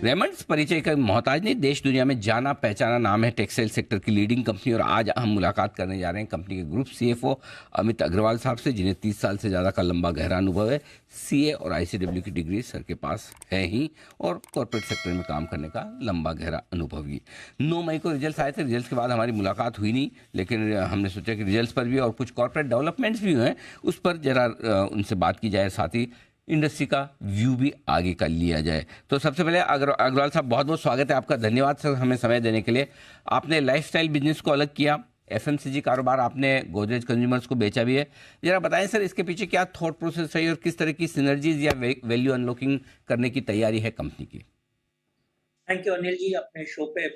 Raymond's परिचय का मोहताज नहीं, देश दुनिया में जाना पहचाना नाम है, टेक्सटाइल सेक्टर की लीडिंग कंपनी। और आज हम मुलाकात करने जा रहे हैं कंपनी के ग्रुप सीएफओ अमित अग्रवाल साहब से, जिन्हें 30 साल से ज़्यादा का लंबा गहरा अनुभव है। सीए और आईसीडब्ल्यू की डिग्री सर के पास है ही, और कॉर्पोरेट सेक्टर में काम करने का लंबा गहरा अनुभव भी। 9 मई को रिजल्ट आए थे, रिजल्ट के बाद हमारी मुलाकात हुई नहीं, लेकिन हमने सोचा कि रिजल्ट पर भी और कुछ कॉर्पोरेट डेवलपमेंट्स भी हुए हैं, उस पर जरा उनसे बात की जाए, साथ ही इंडस्ट्री का व्यू भी आगे का लिया जाए। तो सबसे पहले अग्रवाल साहब, बहुत बहुत स्वागत है आपका, धन्यवाद सर हमें समय देने के लिए। आपने लाइफस्टाइल बिजनेस को अलग किया, एफएमसीजी कारोबार आपने गोदरेज कंज्यूमर्स को बेचा भी है। जरा बताएं सर, इसके पीछे क्या थॉट प्रोसेस रही और किस तरह की सिनर्जीज या वैल्यू अनलॉकिंग करने की तैयारी है कंपनी की? थैंक यू अनिल जी, अपने शो पे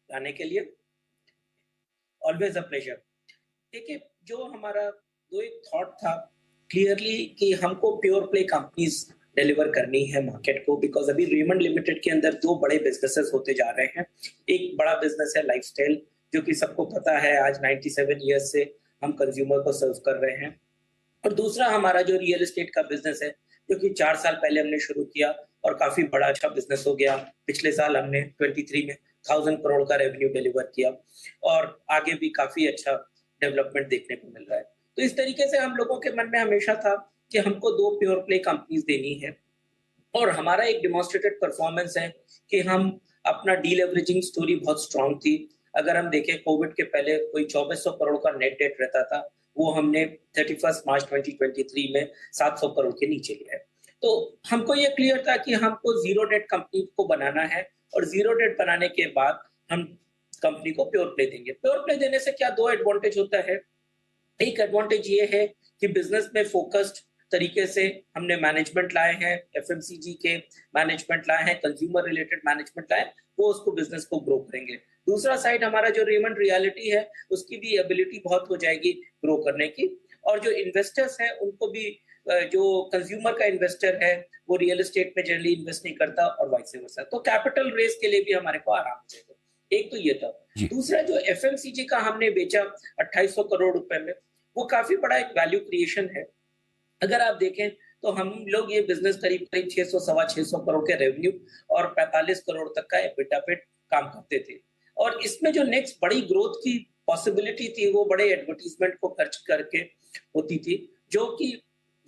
आने के लिए। Always a pleasure. देखिए, जो हमारा जो एक थॉट था क्लियरली कि हमको प्योर प्ले कंपनीज डिलीवर करनी है मार्केट को, बिकॉज अभी रेमंड लिमिटेड के अंदर 2 बड़े बिजनेसेस होते जा रहे हैं। एक बड़ा बिजनेस है लाइफस्टाइल, जो कि सबको पता है, आज 97 ईयर्स से हम कंज्यूमर को सर्व कर रहे हैं। और दूसरा हमारा जो रियल एस्टेट का बिजनेस है, जो कि 4 साल पहले हमने शुरू किया और काफी बड़ा अच्छा बिजनेस हो गया। पिछले साल हमने 23 में 1000 करोड़ का रेवेन्यू डिलीवर किया और आगे भी काफी अच्छा डेवलपमेंट देखने को मिल रहा है। तो इस तरीके से हम लोगों के मन में हमेशा था कि हमको 2 प्योर प्ले कंपनीज देनी है, और हमारा एक डेमोंस्ट्रेटेड परफॉर्मेंस है कि हम अपना डीलेवरेजिंग स्टोरी बहुत स्ट्रांग थी। अगर हम देखें, कोविड के पहले कोई 2400 करोड़ का नेट डेट रहता था, वो हमने 31 मार्च 2023 में 700 करोड़ के नीचे लिया है। तो हमको ये क्लियर था कि हमको जीरो डेट कंपनी को बनाना है, और जीरो डेट बनाने के बाद हम कंपनी को प्योर प्ले देंगे। प्योर प्ले देने से क्या 2 एडवांटेज होता है। एक एडवांटेज ये है कि बिजनेस में फोकस्ड तरीके से हमने मैनेजमेंट लाए हैं, एफएमसीजी के मैनेजमेंट लाए हैं, कंज्यूमर रिलेटेड मैनेजमेंट लाए, वो उसको बिजनेस को ग्रो करेंगे। दूसरा साइड हमारा जो रेमंड रियलिटी है, उसकी भी एबिलिटी बहुत हो जाएगी ग्रो करने की, और जो इन्वेस्टर्स हैं उनको भी, जो कंज्यूमर का इन्वेस्टर है वो रियल एस्टेट में जनरली इन्वेस्ट नहीं करता और वाइस वर्सा, तो कैपिटल रेस के लिए भी हमारे को आराम हो जाएगा। एक तो ये था। दूसरा, जो एफएमसीजी का हमने बेचा 2800 करोड़ रुपए में, वो काफी बड़ा एक वैल्यू क्रिएशन है। अगर आप देखें तो हम लोग ये बिजनेस करीब 600 सवा 600 करोड़ के रेवेन्यू और 45 करोड़ तक का एबिटा पे काम करते थे, और इसमें जो नेक्स्ट बड़ी ग्रोथ की पॉसिबिलिटी थी वो बड़े एडवर्टीजमेंट को खर्च करके होती थी, जो कि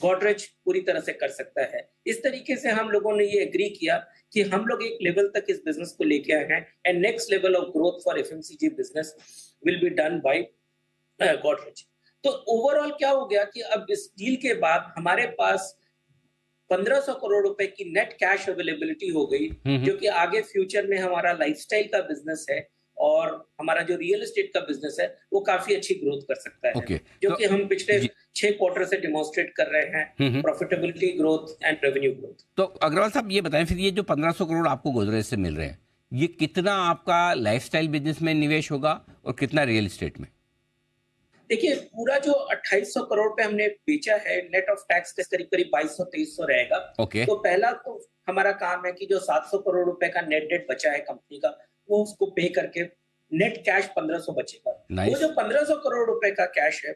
गोदरेज पूरी तरह से कर सकता है। इस तरीके से हम लोगों ने ये एग्री किया कि हम लोग एक लेवल तक इस बिजनेस को लेके आए हैं, and next level of growth for FMCG business will be done by Godrej. तो ओवरऑल क्या हो गया कि अब इस डील के बाद हमारे पास 1500 करोड़ रुपए की नेट कैश अवेलेबिलिटी हो गई, जो कि आगे फ्यूचर में हमारा लाइफस्टाइल का बिजनेस है और हमारा जो रियल एस्टेट का बिजनेस है वो काफी अच्छी ग्रोथ कर सकता है, जो कि हम पिछले 6 क्वार्टर से डेमोंस्ट्रेट कर रहे हैं, profitability growth and revenue growth. तो अग्रवाल साहब, ये बताएं फिर, ये जो 1500 करोड़ आपको गोदरेज से मिल रहे हैं, ये कितना आपका लाइफस्टाइल बिजनेस में निवेश होगा और कितना रियल एस्टेट में? देखिए, पूरा जो 2800 करोड़ पे हमने बेचा है, नेट ऑफ टैक्स के करीब 2200-2300 रहेगा। तो पहला तो हमारा काम है कि जो 700 करोड़ रुपए का नेट डेट बचा है कंपनी का, वो उसको पे करके नेट कैश 1500 बचेगा। वो जो 1500 करोड़ रुपए का कैश है,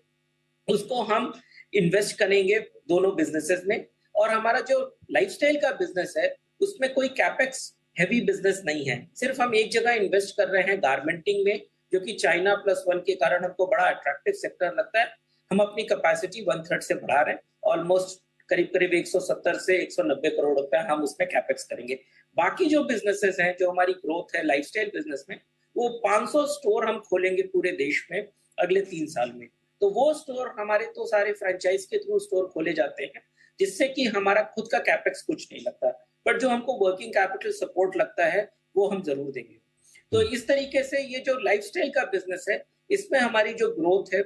उसको हम इन्वेस्ट करेंगे दोनों बिजनेसेस में, और हमारा जो लाइफस्टाइल का बिजनेस है उसमें कोई कैपेक्स हैवी बिजनेस नहीं है। सिर्फ हम एक जगह इन्वेस्ट कर रहे हैं, गारमेंटिंग में, जो कि चाइना +1 के कारण हमको बड़ा अट्रैक्टिव सेक्टर लगता है। हम अपनी कैपेसिटी 1/3 से बढ़ा रहे हैं, ऑलमोस्ट करीब 170 से 190 करोड़ रुपए हम उसमें कैपेक्स करेंगे। बाकी जो बिजनेसेस हैं, जो हमारी ग्रोथ है लाइफस्टाइल बिजनेस में, वो 500 स्टोर हम खोलेंगे पूरे देश में अगले 3 साल में। तो वो स्टोर हमारे तो सारे फ्रेंचाइज के थ्रू स्टोर खोले जाते हैं, जिससे कि हमारा खुद का कैपेक्स कुछ नहीं लगता, बट जो हमको वर्किंग कैपिटल सपोर्ट लगता है वो हम जरूर देंगे। तो इस तरीके से ये जो लाइफस्टाइल का बिजनेस है, इसमें हमारी जो ग्रोथ है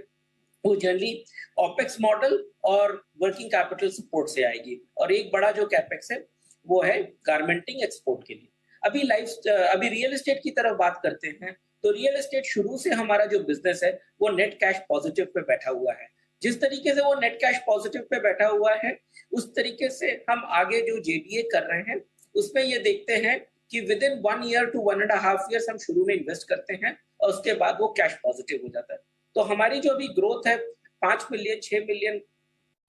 वो जनरली ऑपेक्स मॉडल और वर्किंग कैपिटल सपोर्ट से आएगी, और एक बड़ा जो कैपेक्स है वो है गारमेंटिंग एक्सपोर्ट के लिए। अभी रियल एस्टेट की तरफ बात करते हैं, तो रियल एस्टेट शुरू से हमारा जो बिजनेस है वो नेट कैश पॉजिटिव पे बैठा हुआ है। जिस तरीके से वो नेट कैश पॉजिटिव पे बैठा हुआ है, उस तरीके से हम आगे जो जेडीए कर रहे हैं उसमें ये देखते हैं कि within 1 year to 1.5 years हम शुरू में इन्वेस्ट करते हैं, और उसके बाद वो कैश पॉजिटिव हो जाता है। तो हमारी जो अभी ग्रोथ है 5 मिलियन 6 मिलियन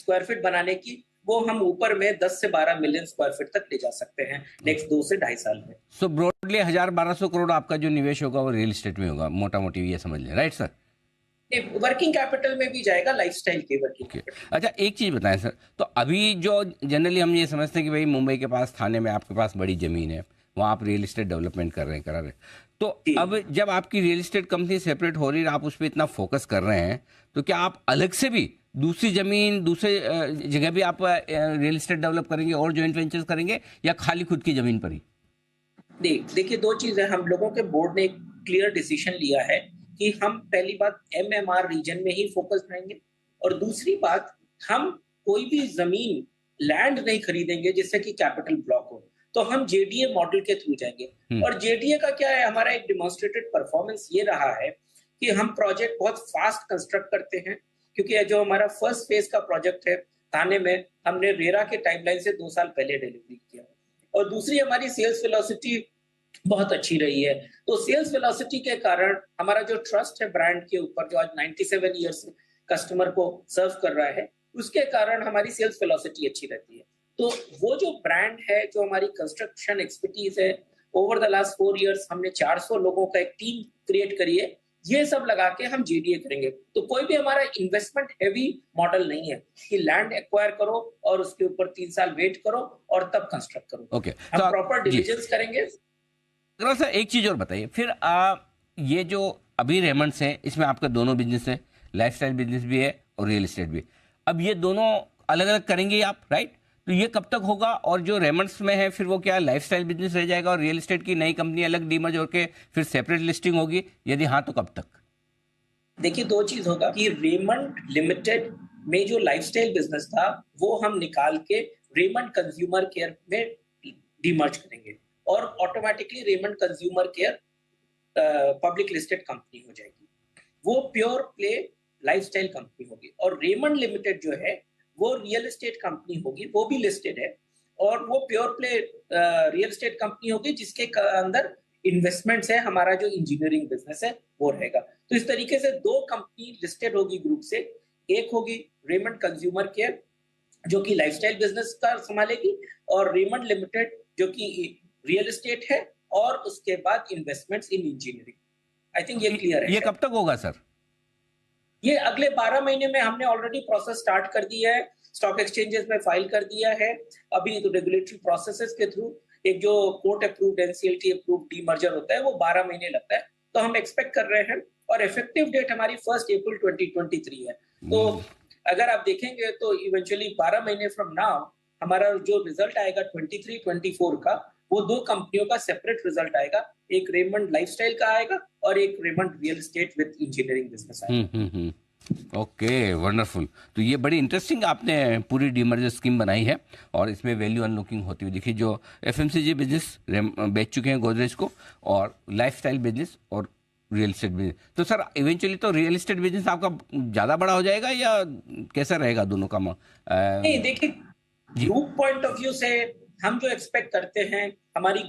स्क्वायर फीट बनाने की, वो हम ऊपर में 10 से 12 मिलियन स्क्वायर फीट तक ले जा सकते हैं नेक्स्ट 2 से ढाई साल में। सो ब्रॉडली 1,000-1,200 करोड़ आपका जो निवेश होगा वो रियल एस्टेट में होगा, मोटा मोटी ये समझ लें, राइट सर? वर्किंग कैपिटल में भी जाएगा, लाइफस्टाइल की वर्किंग ओके। कैपिटल। अच्छा, एक चीज़ बताएं सर, तो अभी जो जनरली हम ये समझते हैं कि भाई मुंबई के पास, थाने में आपके पास बड़ी ज़मीन है, वहाँ आप रियल एस्टेट डेवलपमेंट कर रहे हैं, करा रहे हैं, तो जी अब जब आपकी रियल एस्टेट कंपनी सेपरेट हो रही है, आप उस पर इतना फोकस कर रहे हैं, तो क्या आप अलग से भी दूसरी ज़मीन, दूसरे जगह भी आप रियल एस्टेट डेवलप करेंगे और जॉइंट वेंचर्स करेंगे, या खाली खुद की ज़मीन पर ही? देखिए, दो चीजें, हम लोगों के बोर्ड ने एक क्लियर डिसीजन लिया है कि हम पहली बात एमएमआर रीजन में ही फोकस रहेंगे, और दूसरी बात, हम कोई भी जमीन, लैंड नहीं खरीदेंगे जिससे कि कैपिटल ब्लॉक हो, तो हम जेडीए मॉडल के थ्रू जाएंगे। और जेडीए का क्या है, हमारा एक डिमॉन्स्ट्रेटेड परफॉर्मेंस ये रहा है कि हम प्रोजेक्ट बहुत फास्ट कंस्ट्रक्ट करते हैं, क्योंकि जो हमारा फर्स्ट फेज का प्रोजेक्ट है थाने में, हमने रेरा के टाइमलाइन से 2 साल पहले डिलीवरी किया। और दूसरी, हमारी सेल्स वेलोसिटी बहुत अच्छी रही है। तो सेल्स वेलोसिटी के कारण हमारा जो ट्रस्ट है ब्रांड के ऊपर, जो आज 97 ईयर्स से कस्टमर को सर्व कर रहा है, उसके कारण हमारी सेल्स वेलोसिटी अच्छी रहती है। तो वो जो ब्रांड है, जो हमारी कंस्ट्रक्शन एक्सपर्टीज है, ओवर द लास्ट 4 ईयर्स हमने 400 लोगों का एक टीम क्रिएट करी है, ये सब लगा के हम जेडीए करेंगे। तो कोई भी हमारा इन्वेस्टमेंट हेवी मॉडल नहीं है कि लैंड एक्वायर करो और उसके ऊपर 3 साल वेट करो और तब कंस्ट्रक्ट करो। ओके, हम तो प्रॉपर जी डिलिजेंस करेंगे। अगर सर एक चीज़ और बताइए फिर, ये जो अभी रेमंड्स है, इसमें आपका दोनों बिजनेस है, लाइफस्टाइल बिजनेस भी है और रियल एस्टेट भी। अब ये दोनों अलग अलग करेंगे आप, राइट? तो ये कब तक होगा? और जो रेमंड्स में है फिर वो क्या लाइफस्टाइल बिजनेस रह जाएगा और रियल एस्टेट की नई कंपनी अलग डीमर्ज होकर फिर सेपरेट लिस्टिंग होगी? यदि हाँ तो कब तक? देखिए, दो चीज होगा कि रेमंड लिमिटेड में जो लाइफस्टाइल बिजनेस था, वो हम निकाल के रेमंड कंज्यूमर केयर में डीमर्ज करेंगे, और automatically Raymond consumer care public listed company हो जाएगी। वो प्योर प्ले लाइफस्टाइल कंपनी होगी। और रेमंड लिमिटेड जो है वो रियल एस्टेट कंपनी होगी, वो भी लिस्टेड है, और वो pure play real estate company होगी जिसके अंदर इन्वेस्टमेंट्स है, हमारा जो इंजीनियरिंग बिजनेस है वो रहेगा। तो इस तरीके से दो कंपनी लिस्टेड होगी ग्रुप से। एक होगी रेमंड कंज्यूमर केयर जो कि लाइफस्टाइल बिजनेस का संभालेगी, और रेमंड लिमिटेड जो कि रियल एस्टेट है, और उसके बाद investments in engineering. I think ये क्लियर है। ये कब तक होगा सर? ये अगले 12 महीने में हमने ऑलरेडी प्रोसेस स्टार्ट कर दिया है, स्टॉक एक्सचेंजेस में फाइल कर दिया है। अभी तो रेगुलेटरी प्रोसेसेस के थ्रू एक जो court approved, NCLT approved demerger होता है, वो 12 महीने लगता है। तो हम एक्सपेक्ट कर रहे हैं, और इफेक्टिव डेट हमारी 1 अप्रैल 2023 है। तो अगर आप देखेंगे तो इवेंचुअली 12 महीने फ्रॉम नाउ हमारा जो रिजल्ट आएगा 23-24 का, वो दो कंपनियों का सेपरेट रिजल्ट आएगा। एक रेमंड लाइफस्टाइल का आएगा और एक Raymond real estate with engineering business आएगा। Okay, wonderful. तो ये बड़ी इंटरेस्टिंग आपने पूरी डीमर्जर स्कीम बनाई है, और इसमें वैल्यू अनलॉकिंग होती हुई दिखी। जो एफएमसीजी बिजनेस बेच चुके हैं गोदरेज को, और लाइफस्टाइल बिजनेस और रियल एस्टेट बिजनेस। तो सर इवेंचुअली तो रियल एस्टेट बिजनेस आपका ज़्यादा बड़ा हो जाएगा, या कैसा रहेगा दोनों का? नहीं, देखिए, ग्रुप पॉइंट ऑफ व्यू से हम जो एक्सपेक्ट करते हैं, हमारी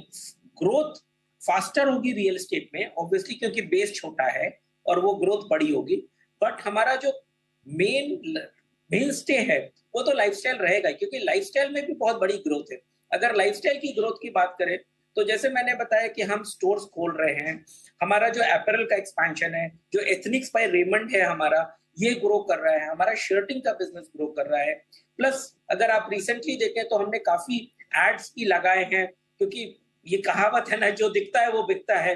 ग्रोथ फास्टर होगी रियल एस्टेट में, ऑब्वियसली, क्योंकि बेस छोटा है और वो ग्रोथ बड़ी होगी। बट हमारा जो मेन स्टे है वो तो लाइफस्टाइल रहेगा, क्योंकि लाइफस्टाइल में भी बहुत बड़ी ग्रोथ है। अगर लाइफस्टाइल की ग्रोथ की बात करें तो जैसे मैंने बताया कि हम स्टोर्स खोल रहे हैं, हमारा जो अपैरल का एक्सपेंशन है, जो एथनिक्स बाय रेमंड है हमारा, ये ग्रो कर रहा है, हमारा शर्टिंग का बिजनेस ग्रो कर रहा है। प्लस अगर आप रिसेंटली देखें तो हमने काफी एड्स भी लगाए हैं, क्योंकि ये कहावत है ना, जो दिखता है वो बिकता है।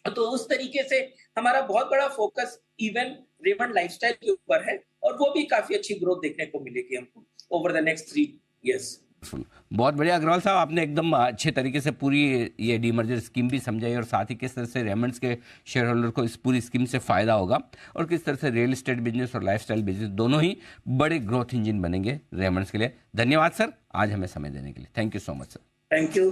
तो उस तरीके से हमारा बहुत बड़ा फोकस इवन रेमंड लाइफस्टाइल के ऊपर है, और वो भी काफी अच्छी ग्रोथ देखने को मिलेगी हमको ओवर द नेक्स्ट 3 इयर्स। बहुत बढ़िया अग्रवाल साहब, आपने एकदम अच्छे तरीके से पूरी ये डीमर्जर स्कीम भी समझाई, और साथ ही किस तरह से रेमंड्स के शेयर होल्डर को इस पूरी स्कीम से फ़ायदा होगा, और किस तरह से रियल एस्टेट बिजनेस और लाइफस्टाइल बिजनेस दोनों ही बड़े ग्रोथ इंजन बनेंगे रेमंड्स के लिए। धन्यवाद सर, आज हमें समय देने के लिए। Thank you so much sir. Thank you.